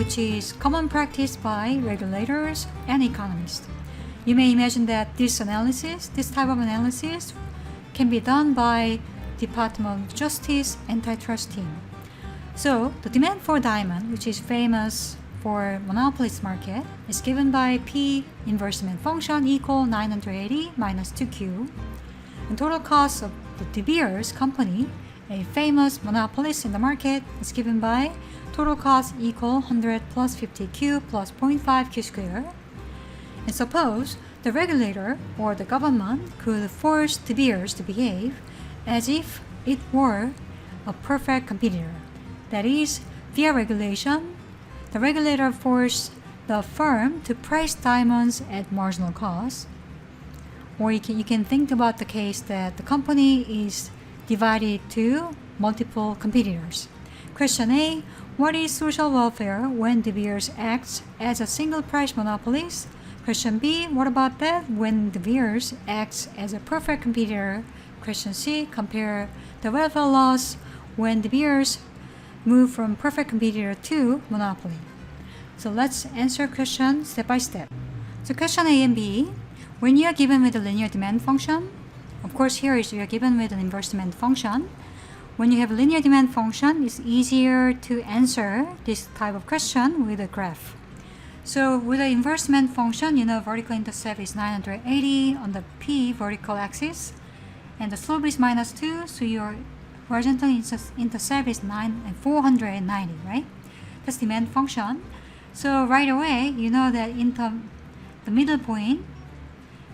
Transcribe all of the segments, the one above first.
which is common practice by regulators and economists. You may imagine that this type of analysis, can be done by Department of Justice antitrust team. So the demand for diamond, which is famous for monopolist market, is given by P inversement function equal 980 minus 2Q. And total cost of the De Beers company, a famous monopolist in the market, is given by total cost equal 100 plus 50Q plus 0.5Q square. And suppose the regulator or the government could force De Beers to behave as if it were a perfect competitor. That is, via regulation, the regulator forced the firm to price diamonds at marginal cost. Or you can think about the case that the company is divided to multiple competitors. Question A, what is social welfare when De Beers acts as a single price monopolist? Question B, what about that when De Beers acts as a perfect competitor? Question C, compare the welfare laws when De Beers move from perfect competitor to monopoly. So let's answer question step by step. So question A and B, when you are given with a linear demand function, of course here is you are given with an inverse demand function. When you have a linear demand function, it's easier to answer this type of question with a graph. So with the inverse demand function, vertical intercept is 980 on the P vertical axis, and the slope is minus 2, so your horizontal intercept is 490, right? That's demand function. So right away, you know that the middle point,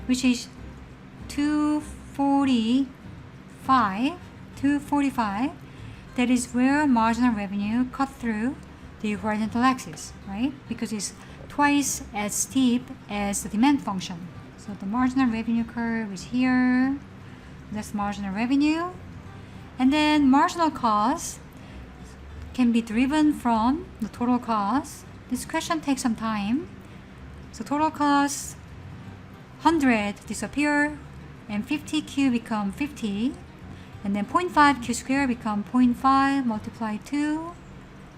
which is 245, that is where marginal revenue cut through the horizontal axis, right? Because it's twice as steep as the demand function. So the marginal revenue curve is here. That's marginal revenue. And then marginal cost can be driven from the total cost. This question takes some time. So total cost 100 disappear and 50Q become 50, and then 0.5Q square become 0.5 multiplied 2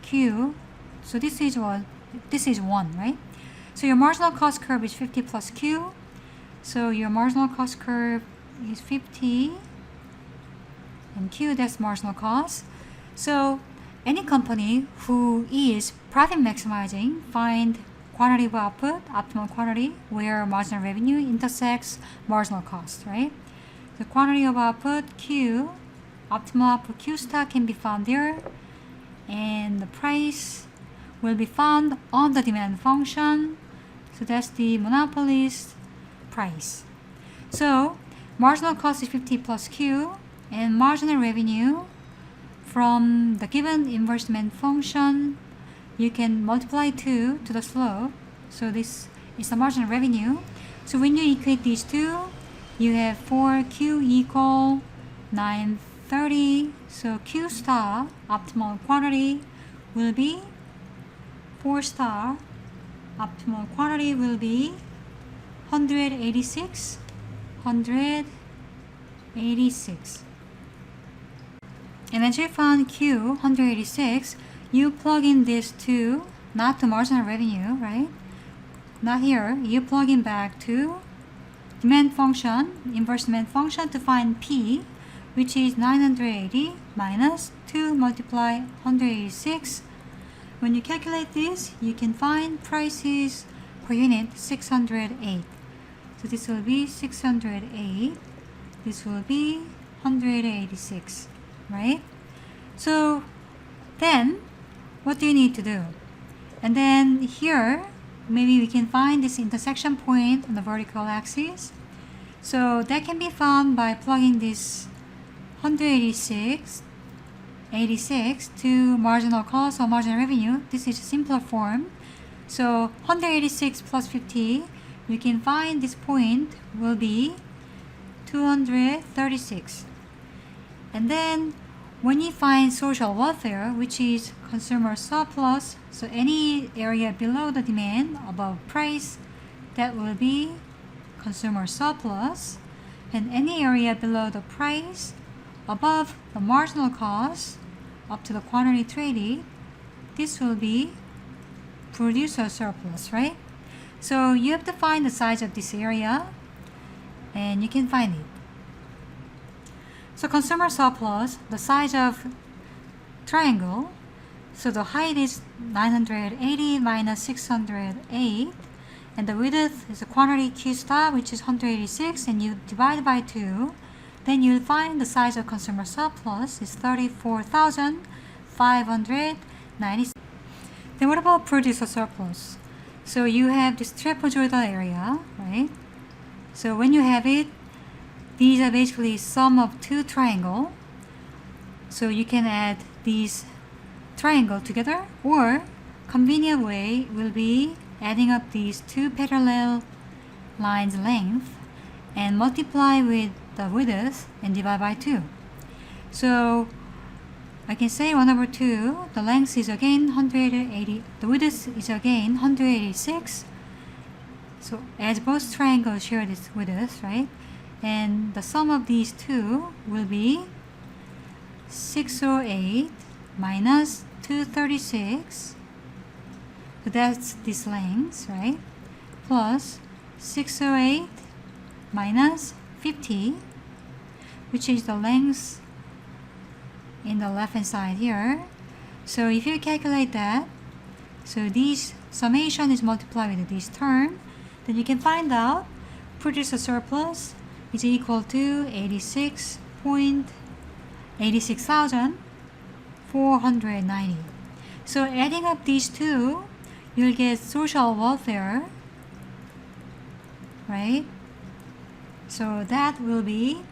Q. So this is 1, right? So your marginal cost curve is 50 plus Q. So your marginal cost curve is 50 and Q, that's marginal cost. So any company who is profit maximizing find quantity of output, optimal quantity, where marginal revenue intersects marginal cost, right? The quantity of output Q, optimal output Q star can be found there, and the price will be found on the demand function. So that's the monopolist price. So marginal cost is 50 plus Q, and marginal revenue from the given inverse demand function, you can multiply 2 to the slope. So this is the marginal revenue. So when you equate these two, you have 4Q equal 930. So Q star optimal quantity will be 4 star. Optimal quantity will be 186. And once you found Q 186, you plug in this to not to marginal revenue, right? Not here. You plug in back to demand function, inverse demand function, to find P, which is 980 minus 2 multiply 186. When you calculate this, you can find prices per unit 608. So this will be 608. This will be 186, right? So then what do you need to do? And then here, maybe we can find this intersection point on the vertical axis. So that can be found by plugging this 186 to marginal cost or marginal revenue. This is a simpler form. So 186 plus 50, you can find this point will be 236. And then when you find social welfare, which is consumer surplus, so any area below the demand above price, that will be consumer surplus, and any area below the price above the marginal cost up to the quantity traded, this will be produce a surplus, right? So you have to find the size of this area, and you can find it. So consumer surplus, the size of triangle, so the height is 980 minus 608, and the width is the quantity Q star, which is 186, and you divide by 2, then you'll find the size of consumer surplus is 34,596. Then what about producer surplus? So you have this trapezoidal area, right? So when you have it, these are basically sum of two triangles. So you can add these triangles together, or convenient way will be adding up these two parallel lines length and multiply with the width and divide by 2. So I can say 1/2, the length is again 180, the width is again 186. So as both triangles share this width, right? And the sum of these two will be 608 minus 236. So that's this length, right? Plus 608 minus 50, which is the length in the left hand side here. So if you calculate that, so this summation is multiplied with this term, then you can find out producer surplus is equal to 86,490. So adding up these two, you'll get social welfare, right? So that will be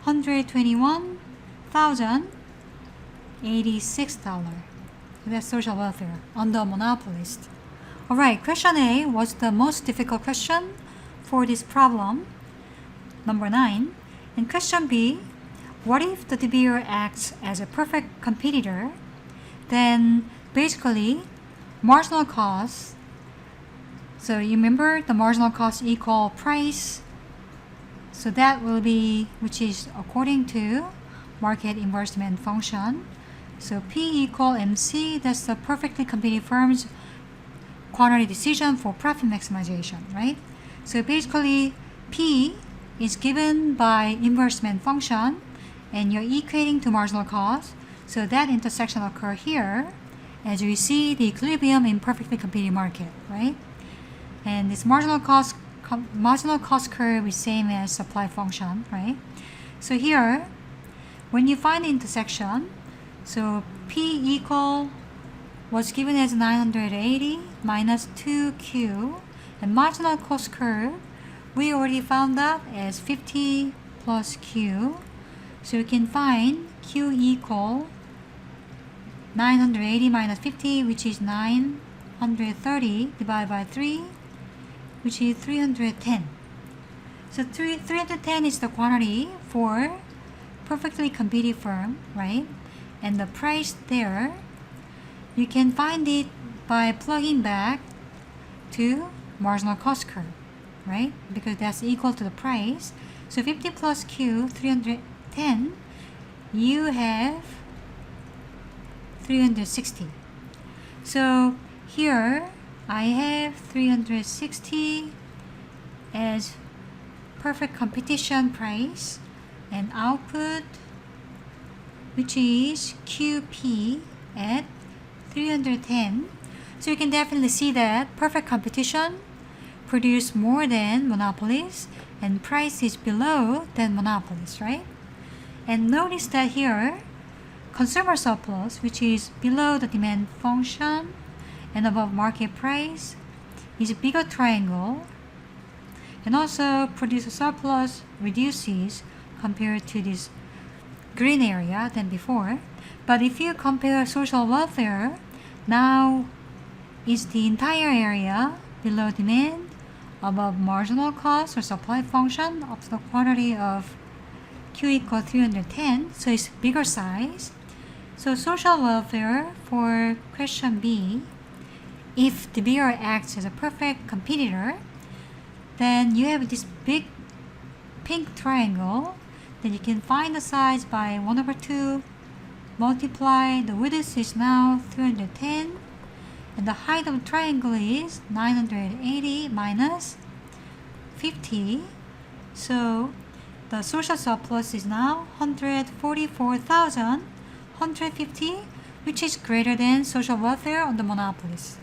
$121,086. That's social welfare under monopolist. Alright, question A was the most difficult question for this problem, number 9. And question B, what if the De Beer acts as a perfect competitor? Then basically, marginal cost, so you remember the marginal cost equal price, so that will be, which is according to market inversement function. So P equal MC, that's the perfectly competing firm's quantity decision for profit maximization, right? So basically, P is given by inversement function, and you're equating to marginal cost. So that intersection occur here as we see the equilibrium in perfectly competing market, right? And this marginal cost curve is same as supply function, right? So here, when you find the intersection, so P equal was given as 980 minus 2Q, and marginal cost curve we already found that as 50 plus Q. So you can find Q equal 980 minus 50, which is 930 divided by 3, which is 310. So 310 is the quantity for perfectly competing firm, right? And the price there, you can find it by plugging back to marginal cost curve, right? Because that's equal to the price. So 50 plus Q, 310, you have 360. So here I have 360 as perfect competition price, and output, which is QP at 310. So you can definitely see that perfect competition produce more than monopolies, and price is below than monopolies, right? And notice that here, consumer surplus, which is below the demand function and above market price, is a bigger triangle, and also producer surplus reduces compared to this green area than before. But if you compare social welfare, now is the entire area below demand, above marginal cost or supply function of the quantity of Q equal 310, so it's bigger size. So social welfare for question B, if De Beer acts as a perfect competitor, then you have this big pink triangle. Then you can find the size by 1/2, multiply, the width is now 310, and the height of the triangle is 980 minus 50. So the social surplus is now 144,150, which is greater than social welfare on the monopolies.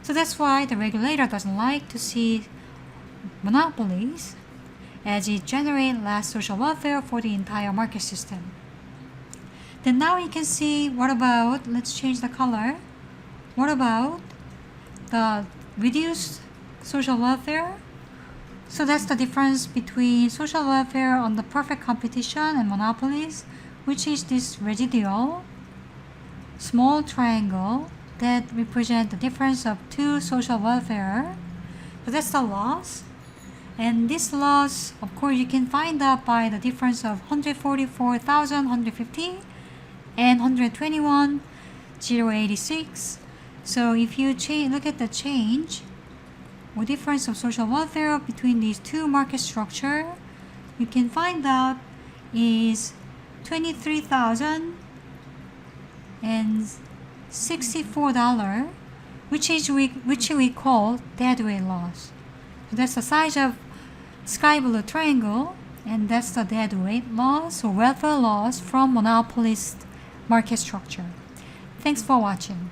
So that's why the regulator doesn't like to see monopolies, as it generates less social welfare for the entire market system. Then now you can see, what about, let's change the color. What about the reduced social welfare? So that's the difference between social welfare on the perfect competition and monopolies, which is this residual small triangle that represent the difference of two social welfare. So that's the loss. And this loss, of course, you can find out by the difference of 144,150 and 121,086. So if you look at the change or difference of social welfare between these two market structure, you can find out is $23,064, which we call deadweight loss. So that's the size of sky blue triangle, and that's the deadweight loss or welfare loss from monopolist market structure. Thanks for watching.